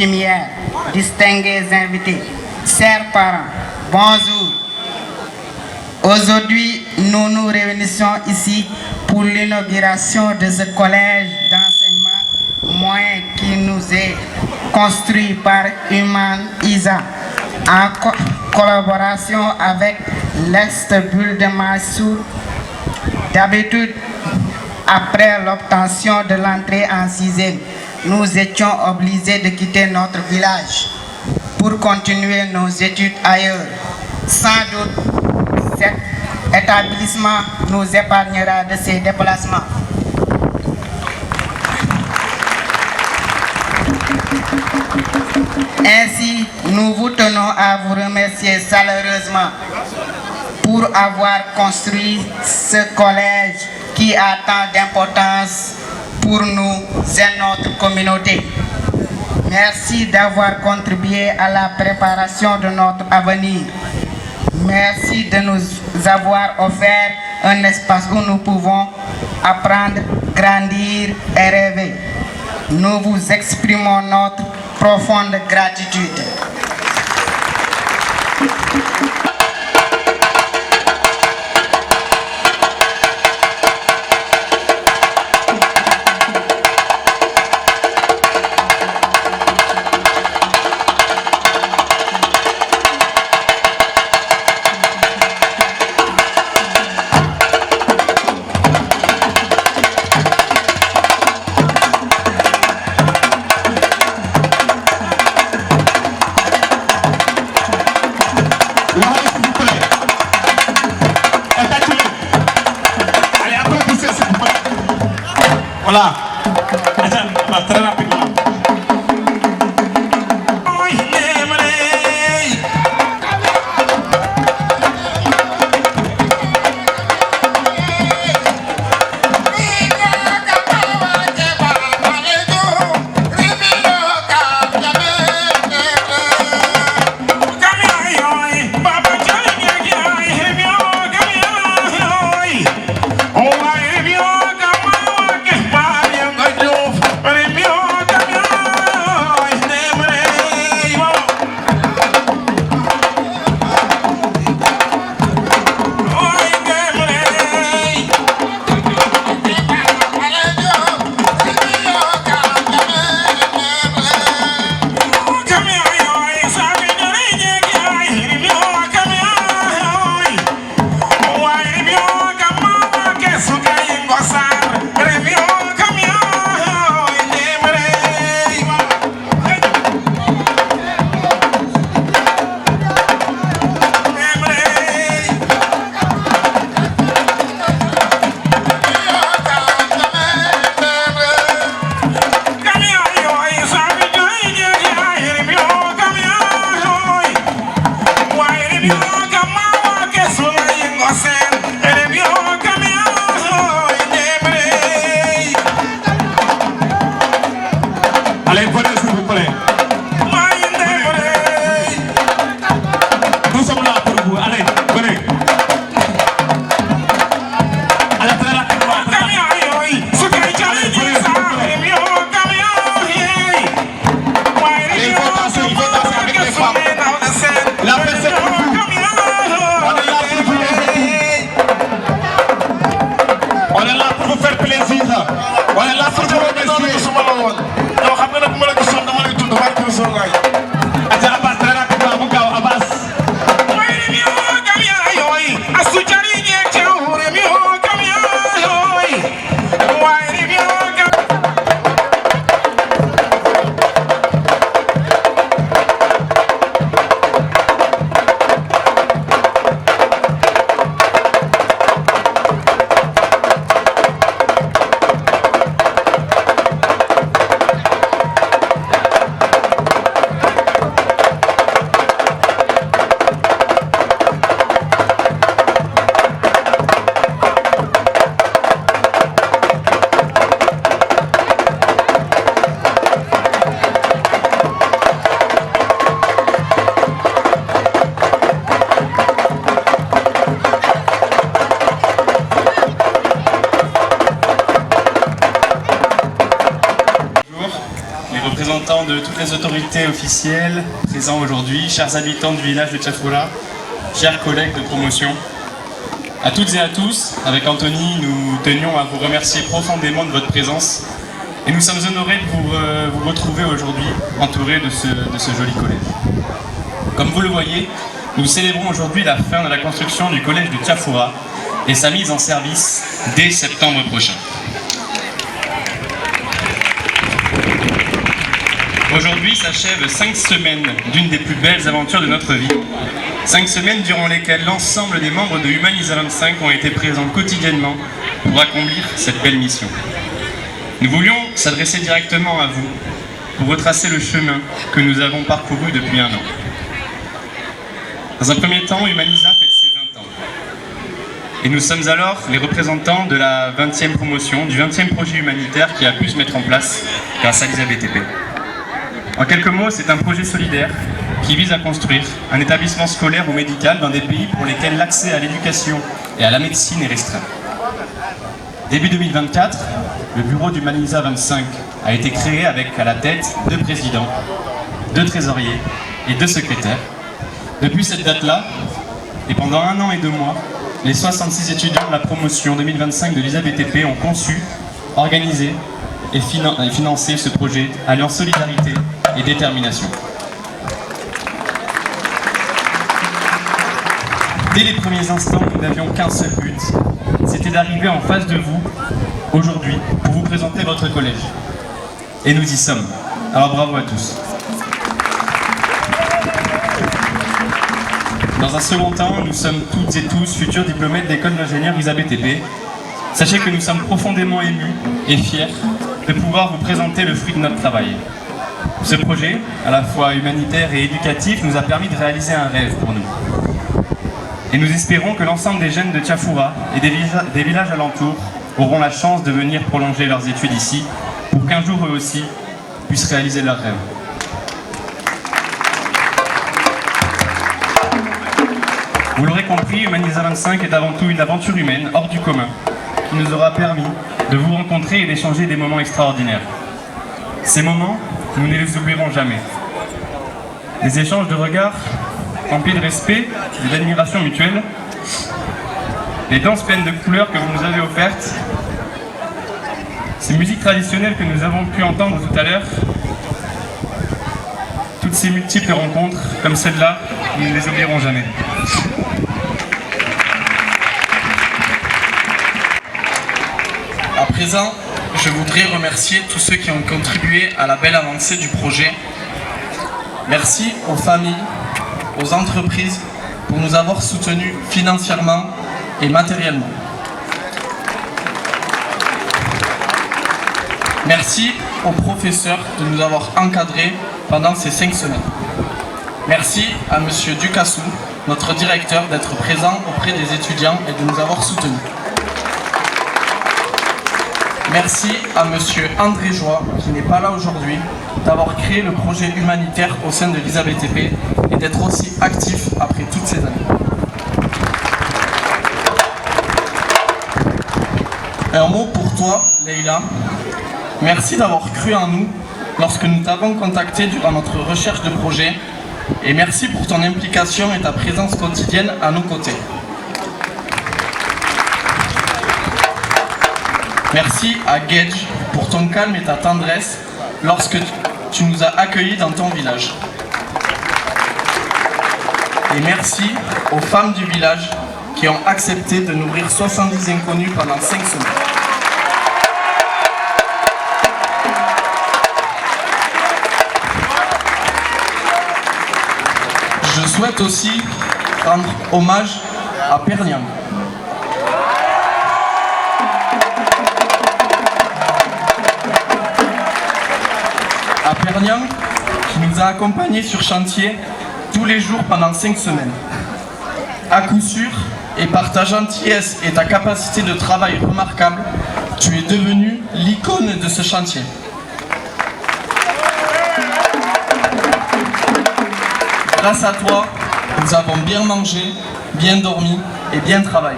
coutumière, distingués invités, chers parents, bonjour. Aujourd'hui, nous nous réunissons ici pour l'inauguration de ce collège d'enseignement moyen qui nous est construit par Human Isa en collaboration avec l'Est-Bulle de Mansour. D'habitude, après l'obtention de l'entrée en sixième, nous étions obligés de quitter notre village pour continuer nos études ailleurs. Sans doute, cet établissement nous épargnera de ces déplacements. Ainsi, nous vous tenons à vous remercier chaleureusement pour avoir construit ce collège qui a tant d'importance pour nous et notre communauté. Merci d'avoir contribué à la préparation de notre avenir. Merci de nous avoir offert un espace où nous pouvons apprendre, grandir et rêver. Nous vous exprimons notre profonde gratitude. Voilà. Attends, très rapidement. Oh, toutes les autorités officielles présentes aujourd'hui, chers habitants du village de Tchafoura, chers collègues de promotion, à toutes et à tous, avec Anthony, nous tenions à vous remercier profondément de votre présence et nous sommes honorés de vous retrouver aujourd'hui entourés de ce joli collège. Comme vous le voyez, nous célébrons aujourd'hui la fin de la construction du collège de Tchafoura et sa mise en service dès septembre prochain. Aujourd'hui s'achèvent 5 semaines d'une des plus belles aventures de notre vie. 5 semaines durant lesquelles l'ensemble des membres de Humanisa 25 ont été présents quotidiennement pour accomplir cette belle mission. Nous voulions s'adresser directement à vous pour retracer le chemin que nous avons parcouru depuis 1 an. Dans un premier temps, Humanisa fête ses 20 ans. Et nous sommes alors les représentants de la 20e promotion, du 20e projet humanitaire qui a pu se mettre en place grâce à l'ISABTP. En quelques mots, c'est un projet solidaire qui vise à construire un établissement scolaire ou médical dans des pays pour lesquels l'accès à l'éducation et à la médecine est restreint. Début 2024, le bureau d'Humanisa 25 a été créé avec à la tête 2 présidents, 2 trésoriers et 2 secrétaires. Depuis cette date-là, et pendant 1 an et 2 mois, les 66 étudiants de la promotion 2025 de l'ISABTP ont conçu, organisé et financé ce projet alliant solidarité et détermination. Dès les premiers instants, nous n'avions qu'un seul but, c'était d'arriver en face de vous, aujourd'hui, pour vous présenter votre collège. Et nous y sommes. Alors bravo à tous. Dans un second temps, nous sommes toutes et tous futurs diplômés de l'école d'ingénieurs ISABTP. Sachez que nous sommes profondément émus et fiers de pouvoir vous présenter le fruit de notre travail. Ce projet, à la fois humanitaire et éducatif, nous a permis de réaliser un rêve pour nous. Et nous espérons que l'ensemble des jeunes de Tchafoura et des villages alentours auront la chance de venir prolonger leurs études ici pour qu'un jour eux aussi puissent réaliser leurs rêves. Vous l'aurez compris, Humanisa 25 est avant tout une aventure humaine hors du commun qui nous aura permis de vous rencontrer et d'échanger des moments extraordinaires. Ces moments, nous ne les oublierons jamais. Des échanges de regards remplis de respect et d'admiration mutuelle, les danses pleines de couleurs que vous nous avez offertes, ces musiques traditionnelles que nous avons pu entendre tout à l'heure, toutes ces multiples rencontres comme celle-là, nous ne les oublierons jamais. À présent, je voudrais remercier tous ceux qui ont contribué à la belle avancée du projet. Merci aux familles, aux entreprises pour nous avoir soutenus financièrement et matériellement. Merci aux professeurs de nous avoir encadrés pendant ces 5 semaines. Merci à M. Ducassou, notre directeur, d'être présent auprès des étudiants et de nous avoir soutenus. Merci à M. André Joie, qui n'est pas là aujourd'hui, d'avoir créé le projet humanitaire au sein de l'ISABTP et d'être aussi actif après toutes ces années. Un mot pour toi, Leïla. Merci d'avoir cru en nous lorsque nous t'avons contacté durant notre recherche de projet et merci pour ton implication et ta présence quotidienne à nos côtés. Merci à Gage pour ton calme et ta tendresse lorsque tu nous as accueillis dans ton village. Et merci aux femmes du village qui ont accepté de nourrir 70 inconnus pendant 5 semaines. Je souhaite aussi rendre hommage à Pernian. À Pernian, qui nous a accompagnés sur chantier tous les jours pendant 5 semaines. À coup sûr, et par ta gentillesse et ta capacité de travail remarquable, tu es devenu l'icône de ce chantier. Grâce à toi, nous avons bien mangé, bien dormi et bien travaillé.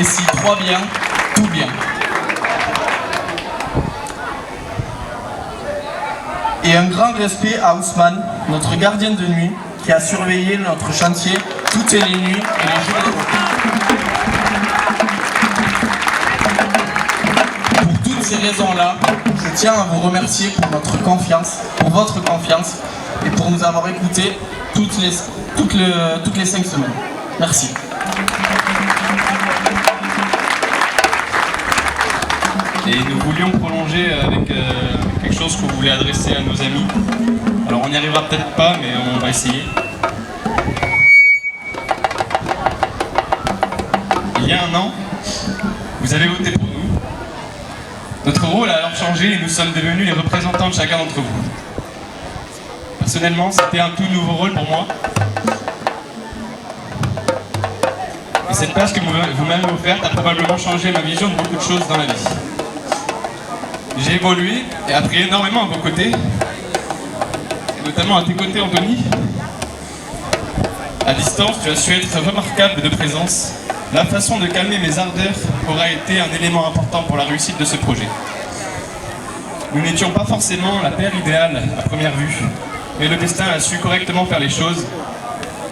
Et si 3 bien, tout bien. Et un grand respect à Ousmane, notre gardien de nuit, qui a surveillé notre chantier toutes les nuits et les jours de repos. Pour toutes ces raisons-là, je tiens à vous remercier pour votre confiance et pour nous avoir écoutés toutes les 5 semaines. Merci. Et nous voulions prolonger avec quelque chose qu'on voulait adresser à nos amis. Alors on n'y arrivera peut-être pas, mais on va essayer. Il y a un an, vous avez voté pour nous. Notre rôle a alors changé et nous sommes devenus les représentants de chacun d'entre vous. Personnellement, c'était un tout nouveau rôle pour moi. Et cette place que vous m'avez offerte a probablement changé ma vision de beaucoup de choses dans la vie. J'ai évolué et appris énormément à vos côtés, et notamment à tes côtés, Anthony. À distance, tu as su être remarquable de présence. La façon de calmer mes ardeurs aura été un élément important pour la réussite de ce projet. Nous n'étions pas forcément la paire idéale à première vue, mais le destin a su correctement faire les choses.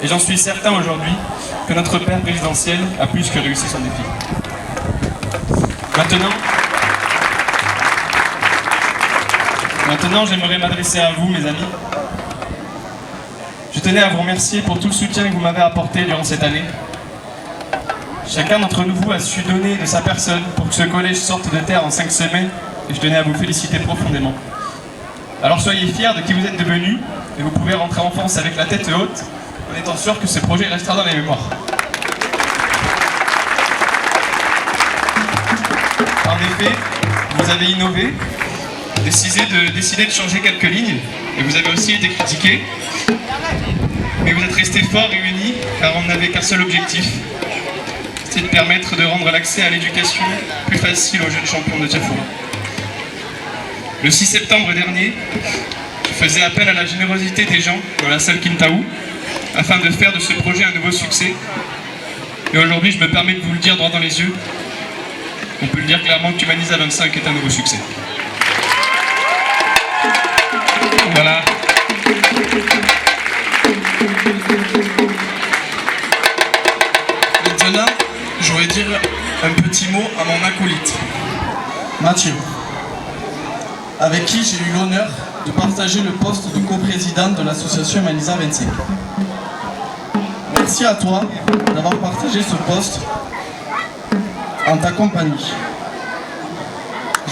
Et j'en suis certain aujourd'hui que notre père présidentiel a plus que réussi son défi. Maintenant, j'aimerais m'adresser à vous, mes amis. Je tenais à vous remercier pour tout le soutien que vous m'avez apporté durant cette année. Chacun d'entre nous a su donner de sa personne pour que ce collège sorte de terre en 5 semaines, et je tenais à vous féliciter profondément. Alors soyez fiers de qui vous êtes devenus, et vous pouvez rentrer en France avec la tête haute, en étant sûr que ce projet restera dans les mémoires. En effet, vous avez innové, décidé de changer quelques lignes, et vous avez aussi été critiqué, mais vous êtes restés forts et unis, car on n'avait qu'un seul objectif, c'est de permettre de rendre l'accès à l'éducation plus facile aux jeunes champions de Tiafoura. Le 6 septembre dernier, je faisais appel à la générosité des gens dans la salle Kintaou, afin de faire de ce projet un nouveau succès. Et aujourd'hui, je me permets de vous le dire droit dans les yeux, on peut le dire clairement que Humanisa 25 est un nouveau succès. Voilà. Maintenant, je voudrais dire un petit mot à mon acolyte, Mathieu, avec qui j'ai eu l'honneur de partager le poste de coprésident de l'association Humanisa 25. Merci à toi d'avoir partagé ce poste en ta compagnie.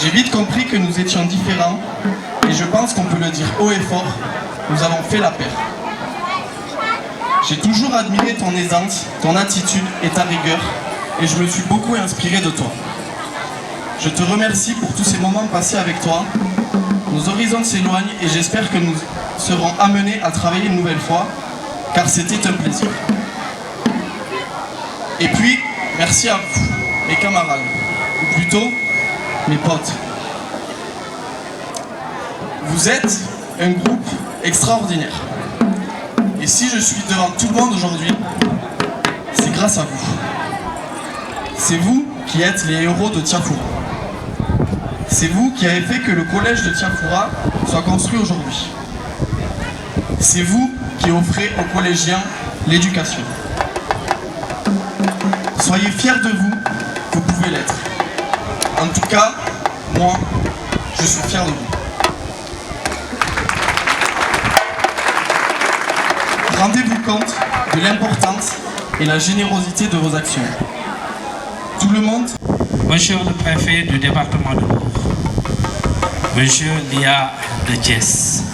J'ai vite compris que nous étions différents et je pense qu'on peut le dire haut et fort, nous avons fait la paire. J'ai toujours admiré ton aisance, ton attitude et ta rigueur et je me suis beaucoup inspiré de toi. Je te remercie pour tous ces moments passés avec toi. Nos horizons s'éloignent et j'espère que nous serons amenés à travailler une nouvelle fois car c'était un plaisir. Et puis, merci à vous, mes camarades, ou plutôt mes potes. Vous êtes un groupe extraordinaire. Et si je suis devant tout le monde aujourd'hui, c'est grâce à vous. C'est vous qui êtes les héros de Tiafoura. C'est vous qui avez fait que le collège de Tiafoura soit construit aujourd'hui. C'est vous qui offrez aux collégiens l'éducation. Soyez fiers de vous, vous pouvez l'être. En tout cas, moi, je suis fier de vous. Rendez-vous compte de l'importance et la générosité de vos actions. Tout le monde. Monsieur le préfet du département de Mbour, Monsieur Lia de Thiès,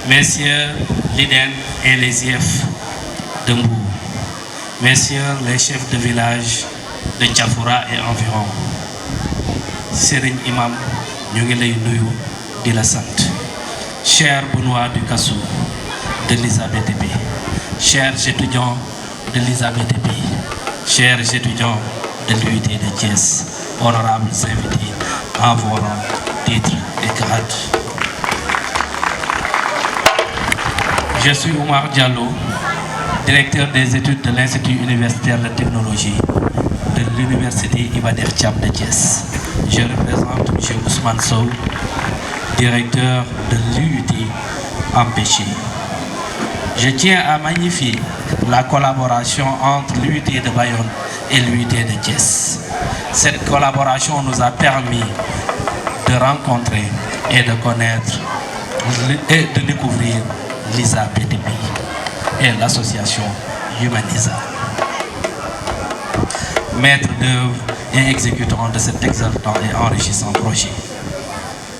Messieurs l'IDEN et les IF de Mbour, Messieurs les chefs de village de Tiafoura et environ, Serigne Imam, ñu ngi lay nuyu di la sant. Cher Benoît du Kassou de l'Elisabeth B, chers étudiants de l'Elisabeth B, chers étudiants de l'UIT de Thiès, honorables invités en vos rangs, titres et grades. Je suis Oumar Diallo, directeur des études de l'Institut universitaire de technologie de l'Université Iba Der Thiam de Thiès. Je représente M. Ousmane Sow, directeur de l'UT Empêché. Je tiens à magnifier la collaboration entre l'UT de Bayonne et l'UT de Thiès. Cette collaboration nous a permis de rencontrer et de connaître et de découvrir l'ISA-BTP et l'association Humanisa. Maître d'œuvre et exécutant de cet exaltant et enrichissant projet.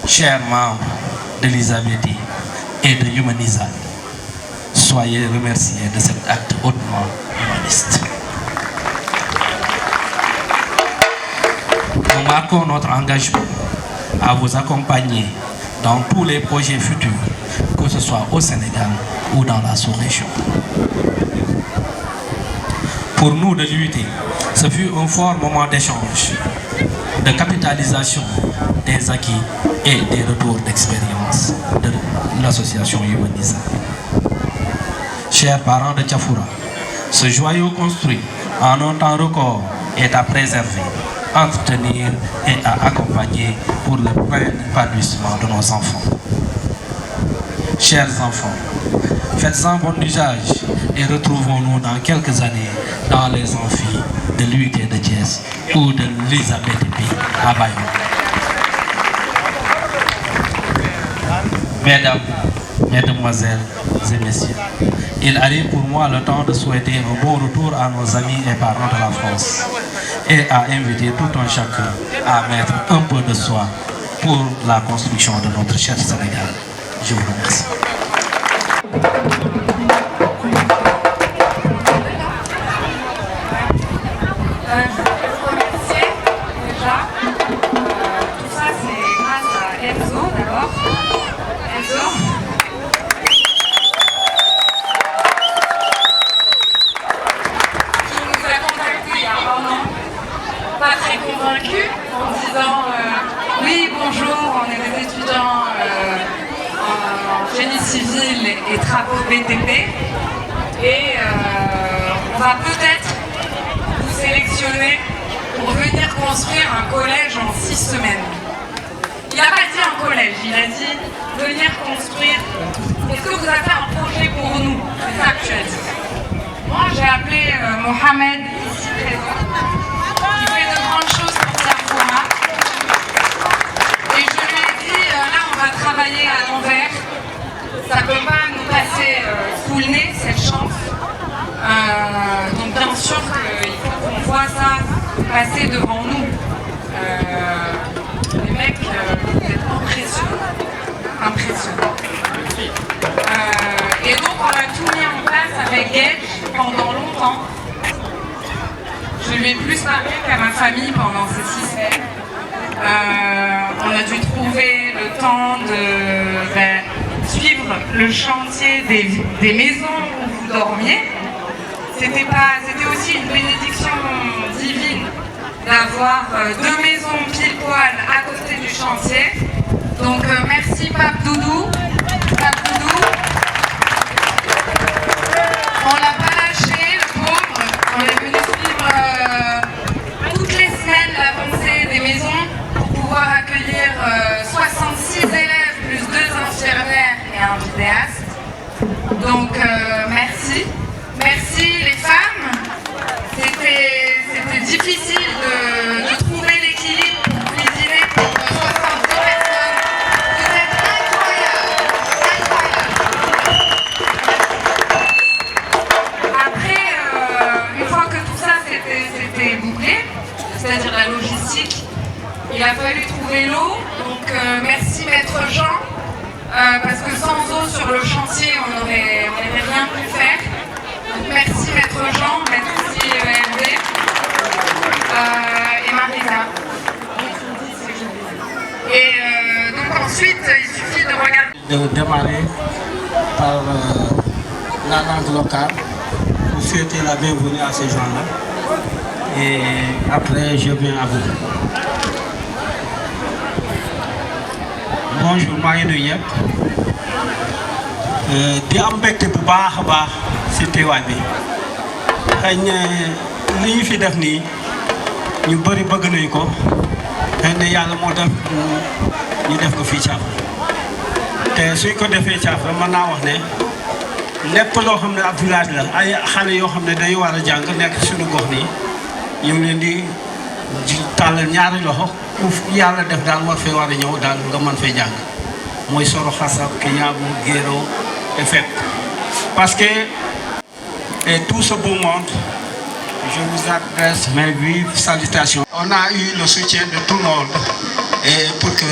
Chers membres de l'ISA-BTP et de Humanisa, soyez remerciés de cet acte hautement humaniste. Nous marquons notre engagement à vous accompagner dans tous les projets futurs, que ce soit au Sénégal ou dans la sous-région. Pour nous de l'UT, ce fut un fort moment d'échange, de capitalisation des acquis et des retours d'expérience de l'association Humanisa. Chers parents de Tiafoura, ce joyau construit en un temps record est à préserver, entretenir et à accompagner pour le plein épanouissement de nos enfants. Chers enfants, faites-en bon usage et retrouvons-nous dans quelques années dans les amphis de l'UT de Thiès ou de l'ISA-BTP à Bayonne. Mesdames, Mesdemoiselles et Messieurs, il arrive pour moi le temps de souhaiter un bon retour à nos amis et parents de la France et à inviter tout un chacun à mettre un peu de soi pour la construction de notre cher Sénégal. Je vous remercie. Oui, bonjour, on est des étudiants en génie civil et travaux BTP et on va peut-être vous sélectionner pour venir construire un collège en 6 semaines. Il n'a pas dit un collège, il a dit venir construire. Est-ce que vous avez un projet pour nous? C'est ça que tu as dit. Moi j'ai appelé Mohamed, ici présent, qui fait de grandes choses pour Tiafoura. Et je lui ai dit, là on va travailler à l'envers. Ça ne peut pas nous passer sous le nez, cette chance. Donc bien sûr qu'il faut qu'on voit ça passer devant nous. Les mecs, vous êtes impressionnants. Et donc on a tout mis en place avec Gage pendant longtemps. Je lui ai plus parlé qu'à ma famille pendant ces 6 semaines. On a dû trouver le temps de suivre le chantier des maisons où vous dormiez. C'était aussi une bénédiction divine d'avoir 2 maisons pile poil à côté du chantier. Donc merci Pape Doudou. On l'a pas lâché, le pauvre. On est venu suivre toutes les semaines l'avancée des maisons pour pouvoir accueillir 66 élèves plus 2 infirmières et un vidéaste. Donc merci. Merci les femmes. C'était difficile de trouver l'équilibre pour cuisiner pour 70 personnes. Vous êtes incroyables. Après, une fois que tout ça c'était bouclé, c'est-à-dire la logistique, il a fallu trouver l'eau. Donc merci Maître Jean, parce que sans eau sur le chantier, on n'aurait rien pu faire. Donc merci Maître Jean, merci Hervé et Marisa. Et donc ensuite, il suffit de regarder. De démarrer par la langue locale pour souhaiter la bienvenue à ces gens-là. Et après, je viens à vous. Bonjour, maa ngi nuyu ñëpp di am mbégte bu baax a baax ci teewaay bi xëy na li ñu fi def nii ñu bëri bëgg nañu ko xëy na yàlla moo def ñu def ko fii ci te suñ ko defee Thiafra mën naa wax ne lépp loo xam ne ab village la ay xale yoo xam ne dañu war a jàng nekk suñu gox nii ñu ngi leen di tàllal ñaari loxo ku yàlla def daal war fee war a ñëw daal nga mën fee jàng mooy Soro Xasab Kiñaabu Guéro et fépp parce que et tout ce beau monde je vous adresse mes vives salutations. On a eu le soutien de tout le monde et pour que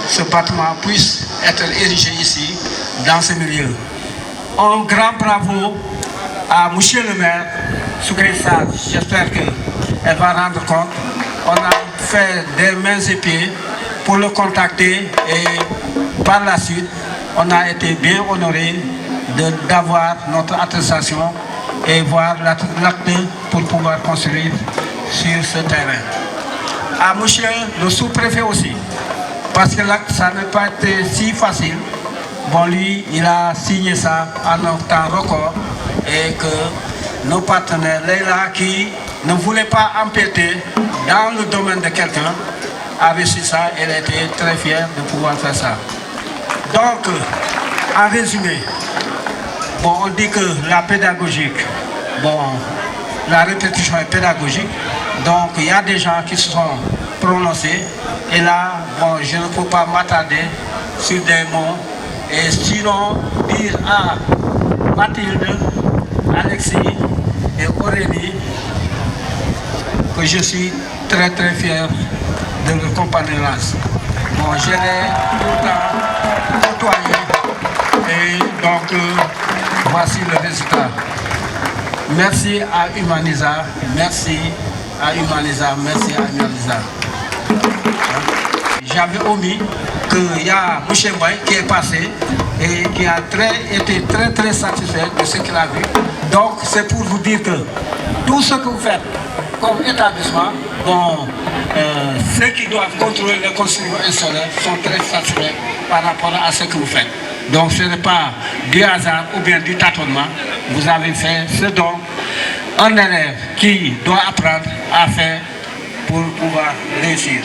ce bâtiment puisse être érigé ici dans ce milieu. Un grand bravo à monsieur le maire Sougré Sarr. J'espère qu'elle va rendre compte. On a fait des mains et pieds pour le contacter et par la suite, on a été bien honoré d'avoir notre attestation et voir l'acte pour pouvoir construire sur ce terrain. À monsieur le sous-préfet aussi, parce que l'acte, ça n'a pas été si facile. Bon, lui, il a signé ça en un temps record et que nos partenaires, Leïla, qui ne voulait pas empiéter dans le domaine de quelqu'un, avait su ça. Elle était très fière de pouvoir faire ça. Donc, en résumé, bon, on dit que la pédagogique, bon, la répétition est pédagogique, donc il y a des gens qui se sont prononcés, et là, bon, je ne peux pas m'attarder sur des mots, et sinon dire à Mathilde, Alexis et Aurélie que je suis très très fier de leur compagnonnage. Bon, je l'ai tout le temps côtoyé, et donc voici le résultat. Merci à Humanisa, merci à Humanisa, merci à Humanisa. J'avais omis qu'il y a M. Mbaye qui est passé et qui a été très satisfait de ce qu'il a vu. Donc c'est pour vous dire que tout ce que vous faites comme établissement, bon, ceux qui doivent contrôler les constructions insulaires sont très satisfaits par rapport à ce que vous faites. Donc ce n'est pas du hasard ou bien du tâtonnement. Vous avez fait ce dont un élève qui doit apprendre à faire pour pouvoir réussir.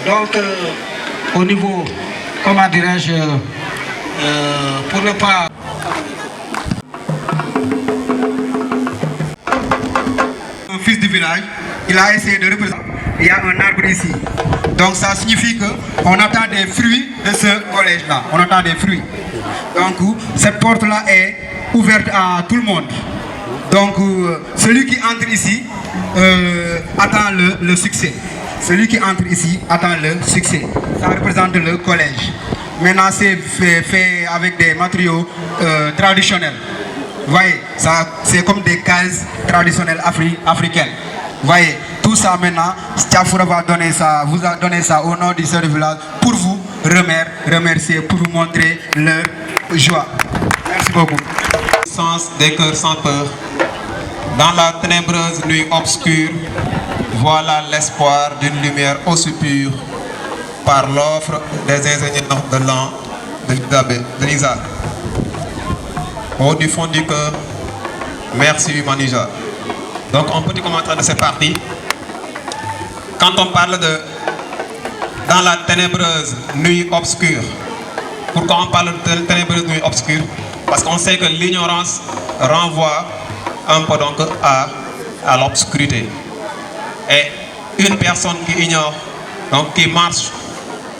Donc au niveau, comment dirais-je, pour ne pas... Un fils du village, il a essayé de représenter. Il y a un arbre ici. Donc ça signifie qu'on attend des fruits de ce collège-là. On attend des fruits. Donc cette porte-là est ouverte à tout le monde. Donc celui qui entre ici attend le succès. Celui qui entre ici attend le succès. Ça représente le collège. Maintenant c'est fait avec des matériaux traditionnels. Vous voyez, c'est comme des cases traditionnelles africaines. Vous voyez, tout ça maintenant, Thiafra va donner ça, vous a donné ça au nom du chef de village pour vous remercier, pour vous montrer leur joie. Merci beaucoup. Sens des cœurs sans peur. Dans la ténébreuse nuit obscure, voilà l'espoir d'une lumière aussi pure par l'offre des ingénieurs de l'an de l'ISA. Au du fond du cœur, merci Humanisa. Donc un petit commentaire de cette partie. Quand on parle de dans la ténébreuse nuit obscure, pourquoi on parle de ténébreuse nuit obscure? Parce qu'on sait que l'ignorance renvoie un peu donc à l'obscurité. Et une personne qui ignore, donc qui marche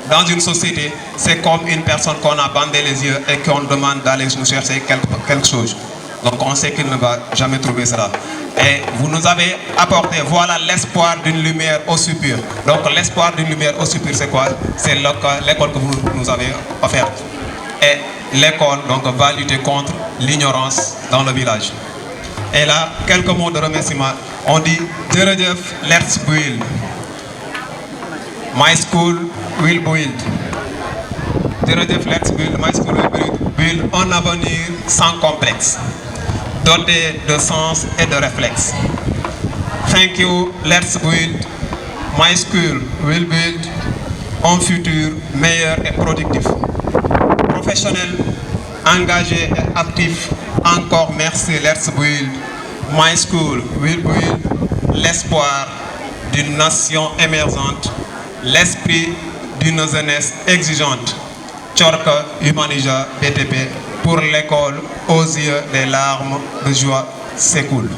dans une société, c'est comme une personne qu'on a bandé les yeux et qu'on demande d'aller nous chercher quelque chose. Donc on sait qu'il ne va jamais trouver cela. Et vous nous avez apporté, voilà l'espoir d'une lumière aussi pure. Donc l'espoir d'une lumière aussi pure, c'est quoi? C'est l'école que vous nous avez offerte. Et l'école donc va lutter contre l'ignorance dans le village. Et là, quelques mots de remerciement. On dit Jerejef, let's build. My school will build. Jerejef, let's build. My school will build un avenir sans complexe, doté de sens et de réflexe. Thank you, let's build. My school will build un futur meilleur et productif. Professionnel, engagé et actif, encore merci, let's build. My school will build l'espoir d'une nation émergente, l'esprit d'une jeunesse exigeante. Tchorka Humanija BTP pour l'école aux yeux des larmes de joie s'écoulent.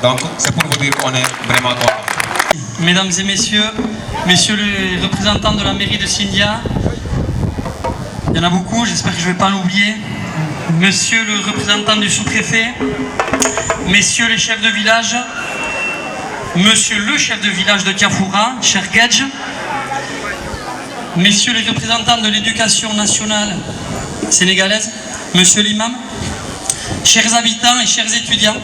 Donc c'est pour vous dire qu'on est vraiment content. Mesdames et messieurs, messieurs les représentants de la mairie de Sindia, il y en a beaucoup, j'espère que je ne vais pas l'oublier. Monsieur le représentant du sous-préfet, messieurs les chefs de village, monsieur le chef de village de Tiafoura, cher Gedj, messieurs les représentants de l'éducation nationale sénégalaise, monsieur l'imam, chers habitants et chers étudiants.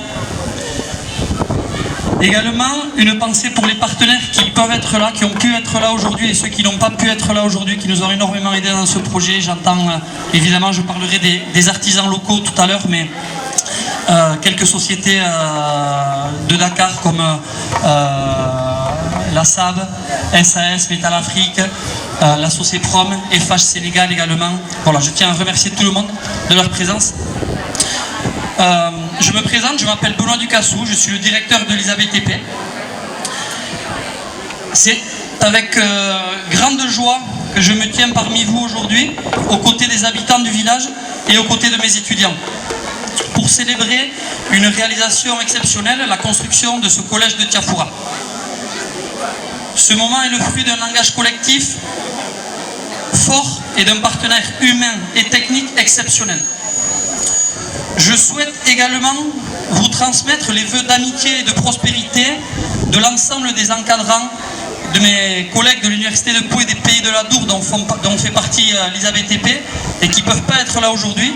Également, une pensée pour les partenaires qui peuvent être là, qui ont pu être là aujourd'hui et ceux qui n'ont pas pu être là aujourd'hui, qui nous ont énormément aidés dans ce projet. J'entends, évidemment, je parlerai des artisans locaux tout à l'heure, mais quelques sociétés de Dakar comme la SAB, SAS, Métal Afrique, la Socéprom, FH Sénégal également. Voilà, je tiens à remercier tout le monde de leur présence. Je me présente, je m'appelle Benoît Ducassou, je suis le directeur de l'ISABTP. C'est avec grande joie que je me tiens parmi vous aujourd'hui, aux côtés des habitants du village et aux côtés de mes étudiants, pour célébrer une réalisation exceptionnelle, la construction de ce collège de Tiafoura. Ce moment est le fruit d'un langage collectif fort et d'un partenaire humain et technique exceptionnel. Je souhaite également vous transmettre les vœux d'amitié et de prospérité de l'ensemble des encadrants, de mes collègues de l'Université de Pau et des Pays de la Dour dont fait partie l'ISABTP et qui ne peuvent pas être là aujourd'hui.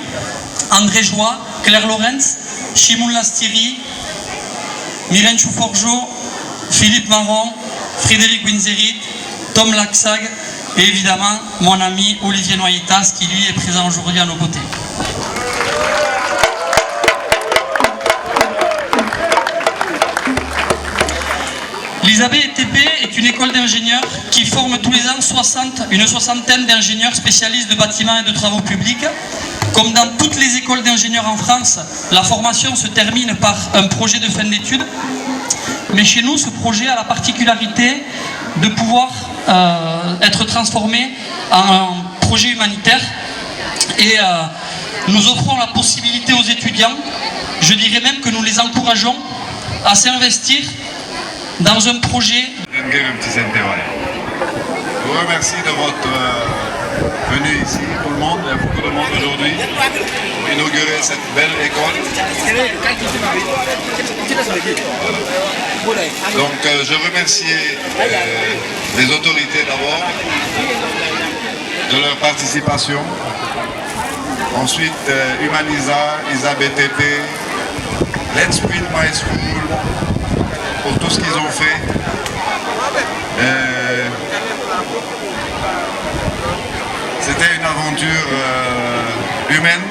André Joie, Claire Lorenz, Shimoun Lastiri, Mylène Chouforjo, Philippe Marron, Frédéric Winzerit, Tom Laxag et évidemment mon ami Olivier Noytas qui lui est présent aujourd'hui à nos côtés. L'ISABTP est une école d'ingénieurs qui forme tous les ans une soixantaine d'ingénieurs spécialistes de bâtiments et de travaux publics. Comme dans toutes les écoles d'ingénieurs en France, la formation se termine par un projet de fin d'études. Mais chez nous, ce projet a la particularité de pouvoir être transformé en un projet humanitaire. Et nous offrons la possibilité aux étudiants, je dirais même que nous les encourageons à s'investir dans un projet. Je vous remercie de votre venue ici, tout le monde. Il y a beaucoup de monde aujourd'hui pour inaugurer cette belle école. Donc je remercie les autorités d'abord de leur participation. Ensuite Humanisa, ISABTP, Let's Build My School, pour tout ce qu'ils ont fait. C'était une aventure humaine.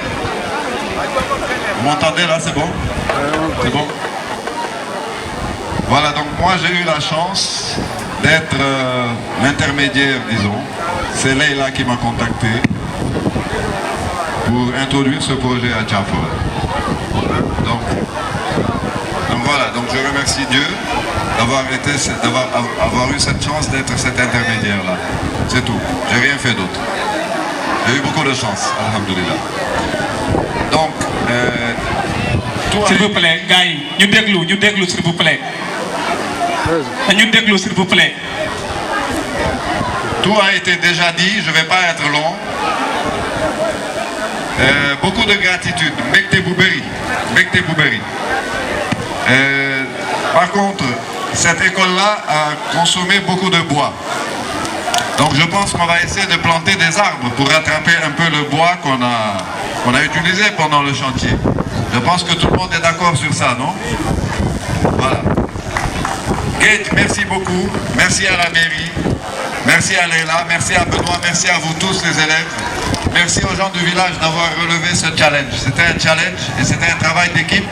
Vous m'entendez là, c'est bon? C'est bon? Voilà, donc moi j'ai eu la chance d'être l'intermédiaire, disons. C'est Leïla qui m'a contacté pour introduire ce projet à Tiafoura. Donc voilà, donc je remercie Dieu d'avoir eu cette chance d'être cet intermédiaire-là. C'est tout, j'ai rien fait d'autre. J'ai eu beaucoup de chance, alhamdoulilah. Donc, s'il vous plaît, Gaï, nous déglou, s'il vous plaît. Nous déglou, s'il vous plaît. Tout a été déjà dit, je ne vais pas être long. Beaucoup de gratitude, Mekte Bouberi. Par contre, cette école-là a consommé beaucoup de bois. Donc je pense qu'on va essayer de planter des arbres pour rattraper un peu le bois qu'on a utilisé pendant le chantier. Je pense que tout le monde est d'accord sur ça, non? Voilà. Gate, merci beaucoup. Merci à la mairie. Merci à Leïla. Merci à Benoît. Merci à vous tous les élèves. Merci aux gens du village d'avoir relevé ce challenge. C'était un challenge et c'était un travail d'équipe.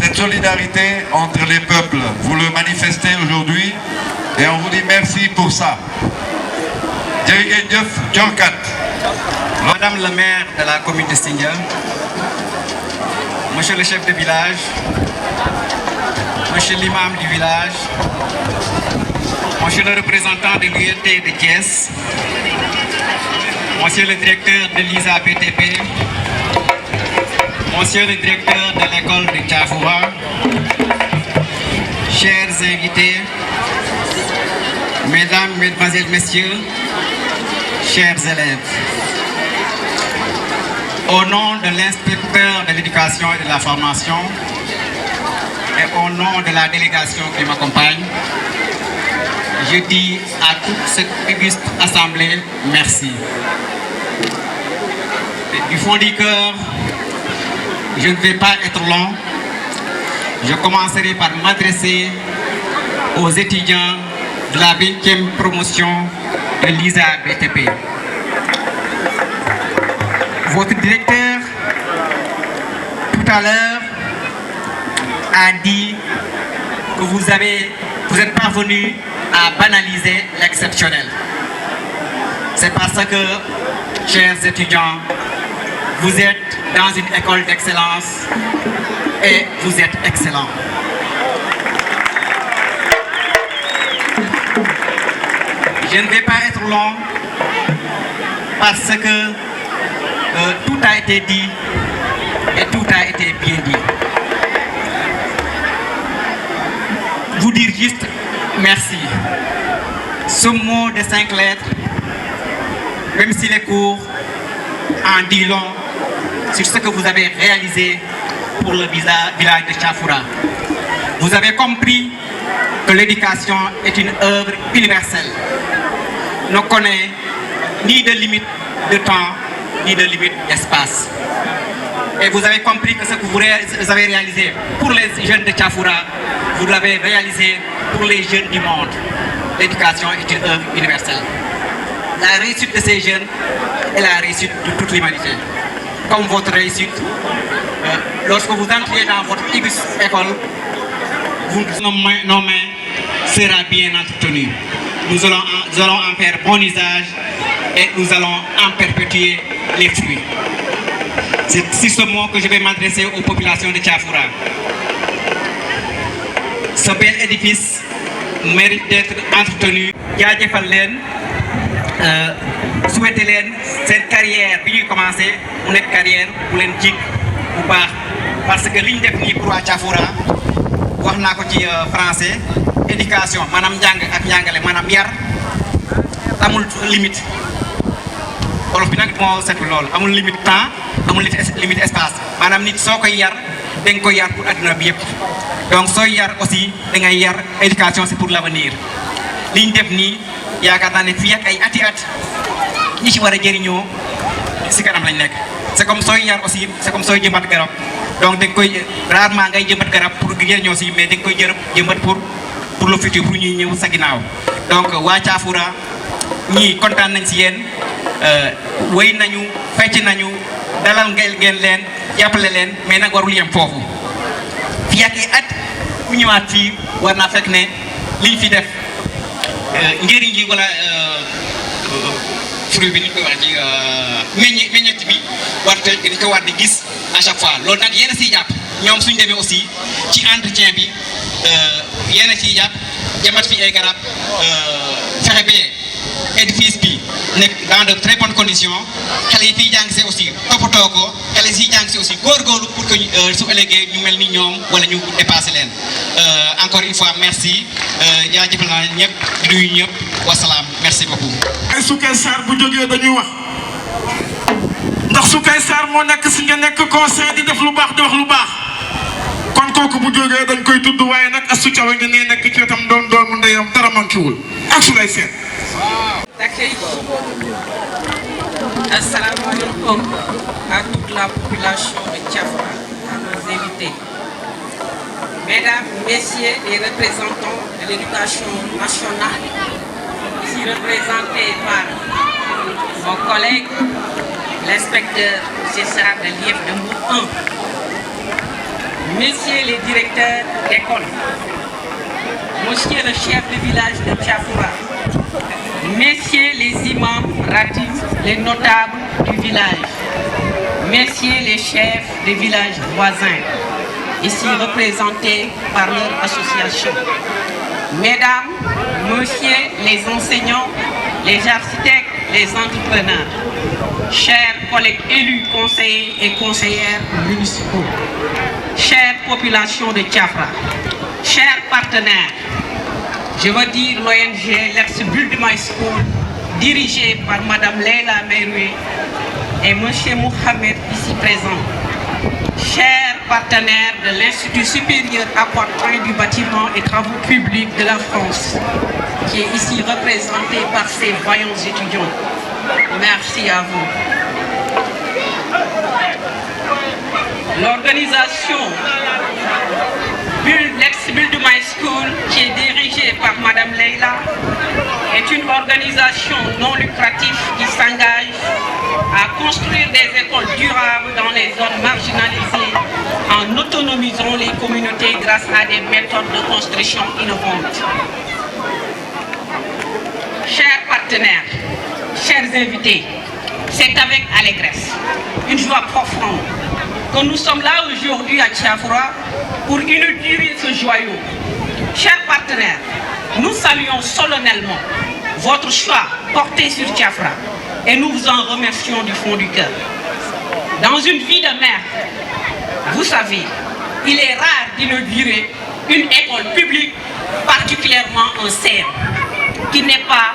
Cette solidarité entre les peuples, vous le manifestez aujourd'hui et on vous dit merci pour ça. Madame le maire de la commune de Sindia, monsieur le chef de village, monsieur l'imam du village, monsieur le représentant de l'UNT de Thiès, Monsieur le directeur de l'ISA BTP, Monsieur le directeur de l'école de Tiafoura, chers invités, Mesdames, Mesdemoiselles, Messieurs, chers élèves, au nom de l'inspecteur de l'éducation et de la formation et au nom de la délégation qui m'accompagne, je dis à toute cette auguste assemblée, merci. Du fond du cœur, je ne vais pas être long. Je commencerai par m'adresser aux étudiants de la 20e promotion de l'ISA BTP. Votre directeur, tout à l'heure, a dit que vous êtes parvenu à banaliser l'exceptionnel. C'est parce que, chers étudiants, vous êtes dans une école d'excellence et vous êtes excellents. Je ne vais pas être long parce que tout a été dit et tout a été bien dit. Vous dire juste merci. Ce mot de 5 lettres, même s'il est court, en dit long sur ce que vous avez réalisé pour le village de Tiafoura. Vous avez compris que l'éducation est une œuvre universelle. Ne connaît ni de limite de temps, ni de limite d'espace. Et vous avez compris que ce que vous avez réalisé pour les jeunes de Tiafoura, vous l'avez réalisé pour les jeunes du monde. L'éducation est une œuvre universelle. La réussite de ces jeunes est la réussite de toute l'humanité. Comme votre réussite, lorsque vous entrez dans votre école, nos mains seront bien entretenues. Nous allons en faire bon usage et nous allons en perpétuer les fruits. C'est sur ce mot que je vais m'adresser aux populations de Tiafoura. Ce bel édifice mérite d'être entretenu. Souhaitez cette carrière qui a commencé, une carrière pour l'éthique ou pas. Parce que l'une des filles pour Tiafoura, wax naa ko ci français, éducation, manam jàng ak jàngale, manam yar, amul limite. Wolof bi nag moo seetlu loolu, amul limite temps, amul limite espace. Manam nit soo koy yar, dañ koy yar pour adduna bi yëpp. Donc sooy yar aussi da ngay yar, éducation c'est pour l'avenir. Liñ def nii yaakaar naa ne fii ak ay ati at ñi ci war a jëriñoo si kanam lañ nekk. C'est comme sooy yar aussi, c'est comme sooy jëmbat garab. Donc dañ koy rarement ngay jëmbat garab pour jëriñoo si, mais dañ koy jëmbat pour le futur, pour ñuy ñëw sa ginnaaw. Donc waa Tiafoura ñii kontaan nañ si yéen, wéy nañu, fecc nañu, dalal ngeen leen, jàppale leen, mais nag warul yem foofu. Fii ak ay at ku ñëwaat fii war naa fekk ne liñ fi def njëriñ ji wala fruit bi ni koy wax ci meññeet bi dañ ko war di gis à chaque fois. Loolu nag yéen a siy jàpp ñoom suñ demee aussi ci entretien bi yéen a siy jàpp jëmbat fi ay garab fexe ba édifice bi nekk dans de très bonnes conditions. Xale yi fiy jàng si aussi toppatoo ko, xale yi siy jàng si aussi góorgóorlu pour que su ëllëgee ñu mel ni ñoom wala ñu dépassé leen. Encore une fois merci, jaajëfal naa ñëpp di nuyu ñëpp wasalaam, merci beaucoup. ay Soukay Sarr bu jógee dañuy wax ndax Soukay Sarr moo nekk si nga nekk conseil di def lu baax di wax lu baax kon kooku bu jógee dañ koy tudd waaye nag Astou Thiaw nga nee nekk ci wetam doon doomu ndeyam dara manquéwul ak su lay seet. Assalamu alaikum à toute la population de Tiafoura, à nos invités. Mesdames, Messieurs les représentants de l'éducation nationale, ici représentés par mon collègue, l'inspecteur César de l'IEF de Mbour 1, Messieurs les directeurs d'école, Monsieur le chef de village de Tiafoura, Messieurs les imams ratifs, les notables du village, Messieurs les chefs des villages voisins, ici représentés par leur association, Mesdames, Messieurs les enseignants, les architectes, les entrepreneurs, chers collègues élus, conseillers et conseillères municipaux, chère population de Thiafra, chers partenaires, je veux dire l'ONG Let's Build My School, dirigée par Madame Leila Meroué et Monsieur Mohamed ici présent, chers partenaires de l'Institut supérieur appartenant du bâtiment et travaux publics de la France, qui est ici représenté par ses vaillants étudiants. Merci à vous. L'organisation Let's Build My School, qui est dirigée par Madame Leila, est une organisation non lucrative qui s'engage à construire des écoles durables dans les zones marginalisées en autonomisant les communautés grâce à des méthodes de construction innovantes. Chers partenaires, chers invités, c'est avec allégresse, une joie profonde, que nous sommes là aujourd'hui à Thiafra pour inaugurer ce joyau. Chers partenaires, nous saluons solennellement votre choix porté sur Thiafra et nous vous en remercions du fond du cœur. Dans une vie de mère, vous savez, il est rare d'inaugurer une école publique, particulièrement un CEM, qui n'est pas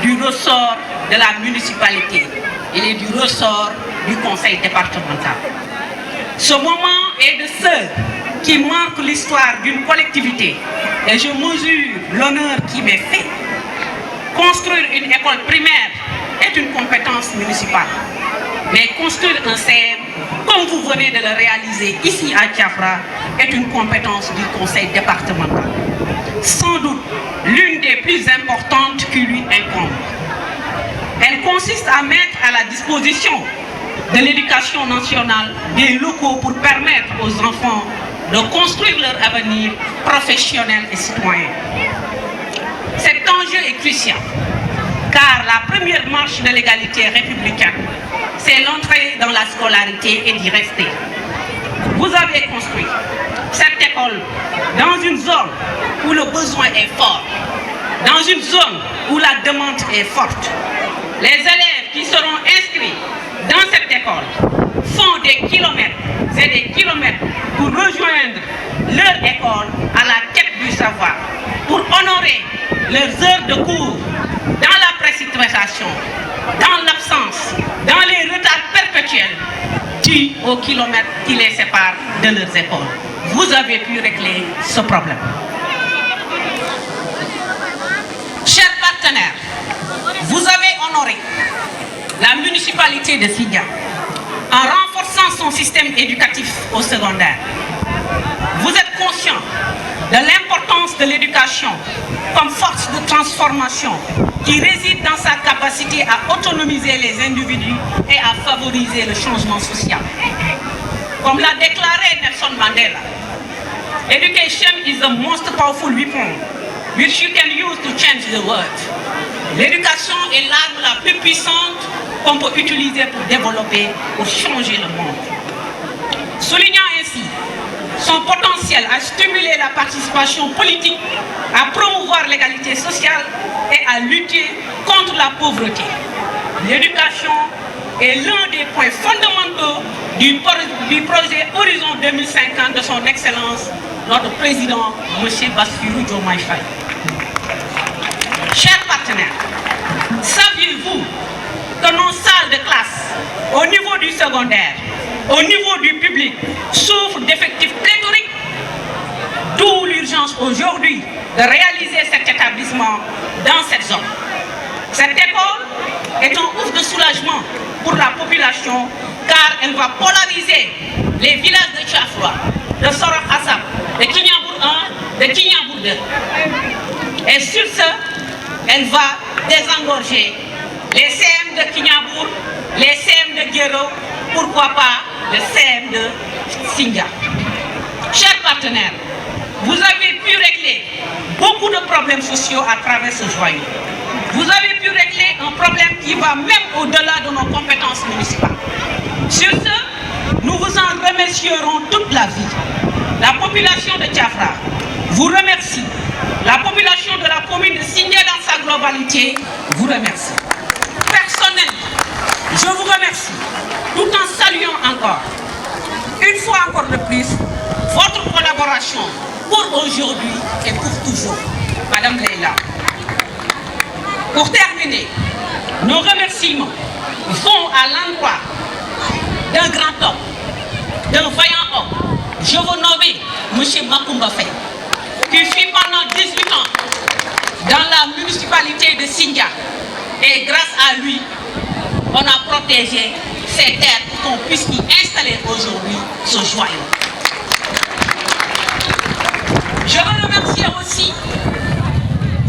du ressort de la municipalité, il est du ressort du conseil départemental. Ce moment est de ceux qui marquent l'histoire d'une collectivité et je mesure l'honneur qui m'est fait. Construire une école primaire est une compétence municipale, mais construire un CM, comme vous venez de le réaliser ici à Thiafra, est une compétence du conseil départemental. Sans doute l'une des plus importantes qui lui incombe. Elle consiste à mettre à la disposition de l'éducation nationale des locaux pour permettre aux enfants de construire leur avenir professionnel et citoyen. Cet enjeu est crucial, car la première marche de l'égalité républicaine, c'est l'entrée dans la scolarité et d'y rester. Vous avez construit cette école dans une zone où le besoin est fort, dans une zone où la demande est forte. Les élèves qui seront inscrits dans cette école font des kilomètres et des kilomètres pour rejoindre leur école à la quête du savoir, pour honorer leurs heures de cours dans la précipitation, dans l'absence, dans les retards perpétuels dus aux kilomètres qui les séparent de leurs écoles. Vous avez pu régler ce problème. Chers partenaires, vous avez honoré la municipalité de Sindia en renforçant son système éducatif au secondaire. Vous êtes conscient de l'importance de l'éducation comme force de transformation qui réside dans sa capacité à autonomiser les individus et à favoriser le changement social. Comme l'a déclaré Nelson Mandela, education is the most powerful weapon which you can use to change the world. L'éducation est l'arme la plus puissante qu'on peut utiliser pour développer, pour changer le monde. Soulignant ainsi son potentiel à stimuler la participation politique, à promouvoir l'égalité sociale et à lutter contre la pauvreté. L'éducation est l'un des points fondamentaux du projet Horizon 2050 de son Excellence, notre président, M. Bassirou Diomaye Faye. Chers partenaires, saviez-vous que nos salles de classe, au niveau du secondaire, au niveau du public, souffrent d'effectifs pléthoriques? D'où l'urgence aujourd'hui de réaliser cet établissement dans cette zone. Cette école est un ouf de soulagement pour la population car elle va polariser les villages de Thiafra, de Sorokh Assab, de Kignanbour 1, de Kignanbour 2. Et sur ce, elle va désengorger les CM de Kignanbour, les CM de Guéro, pourquoi pas le CM de Sindia. Chers partenaires, vous avez pu régler beaucoup de problèmes sociaux à travers ce joyau. Vous avez pu régler un problème qui va même au-delà de nos compétences municipales. Sur ce, nous vous en remercierons toute la vie. La population de Thiafra vous remercie. La population de la commune de Sindia dans sa globalité vous remercie. Personnellement, je remercie, tout en saluant encore, une fois encore de plus, votre collaboration pour aujourd'hui et pour toujours. Madame Leïla. Pour terminer, nos remerciements vont à l'endroit d'un grand homme, d'un vaillant homme. Je vous nomme M. Macoumba Faye, qui fut pendant 18 ans dans la municipalité de Sindia. Et grâce à lui, on a protégé ces terres pour qu'on puisse y installer aujourd'hui ce joyau. Je veux remercier aussi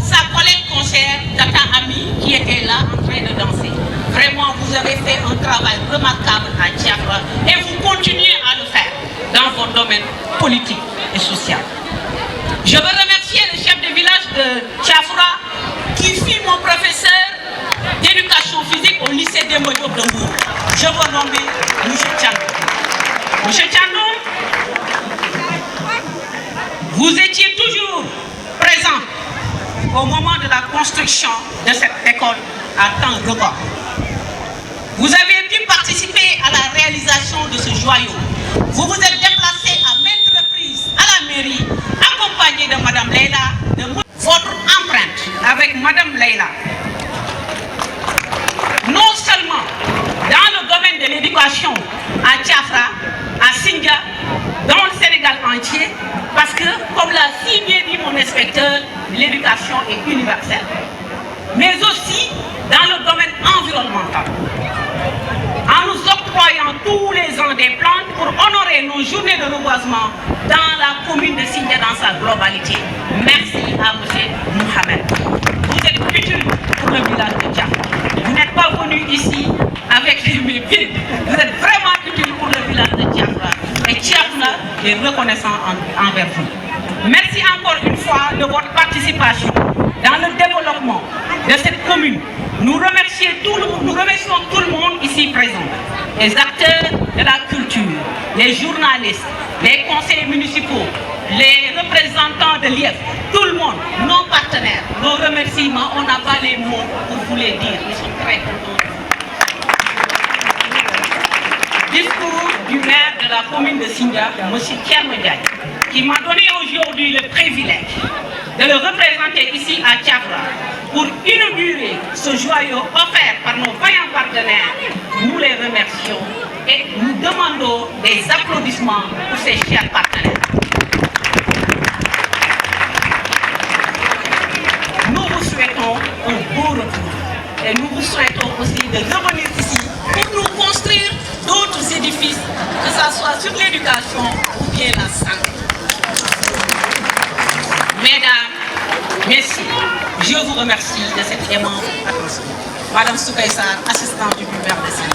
sa collègue conseillère, Tata Ami, qui était là en train de danser. Vraiment, vous avez fait un travail remarquable à Tiafra et vous continuez à le faire dans votre domaine politique et social. Je veux remercier le chef de village de Tiafra, qui fut mon professeur d'éducation physique au lycée des Diop de Mbour. Je vous nomme M. Tchandou. M. Tchandou, vous étiez toujours présent au moment de la construction de cette école à temps record. Vous avez pu participer à la réalisation de ce joyau. Vous vous êtes déplacé à maintes reprises à la mairie, accompagné de Mme Leïla. Votre empreinte avec Mme Leïla, non seulement dans le domaine de l'éducation à Tiafra, à Sindia, dans le Sénégal entier, parce que, comme l'a si bien dit mon inspecteur, l'éducation est universelle, mais aussi dans le domaine environnemental. En nous octroyant tous les ans des plantes pour honorer nos journées de reboisement dans la commune de Sindia dans sa globalité. Merci à M. Mohamed. Vous êtes utile pour le village de Tiafra. Vous n'êtes pas venu ici avec les mains vides. Vous êtes vraiment utile pour le village de Tiafra. Et Tiafra est reconnaissant envers vous. Merci encore une fois de votre participation dans le développement de cette commune. Nous remercions tout le monde ici présent, les acteurs de la culture, les journalistes, les conseillers municipaux, les représentants de l'IEF, tout le monde, nos partenaires, nos remerciements, on n'a pas les mots pour vous les dire. Nous sommes très contents. Discours du maire de la commune de Sindia, M. Thierno Diagne, qui m'a donné aujourd'hui le privilège de le représenter ici à Tiafra pour inaugurer ce joyau offert par nos vaillants partenaires. Nous les remercions et nous demandons des applaudissements pour ces chers partenaires. Nous vous souhaitons un beau retour et nous vous souhaitons aussi de revenir ici pour nous construire d'autres édifices, que ce soit sur l'éducation ou bien la santé. Mesdames, messieurs, je vous remercie de cette aimante attention. Madame Soukaïsar, assistante du maire de Sindia.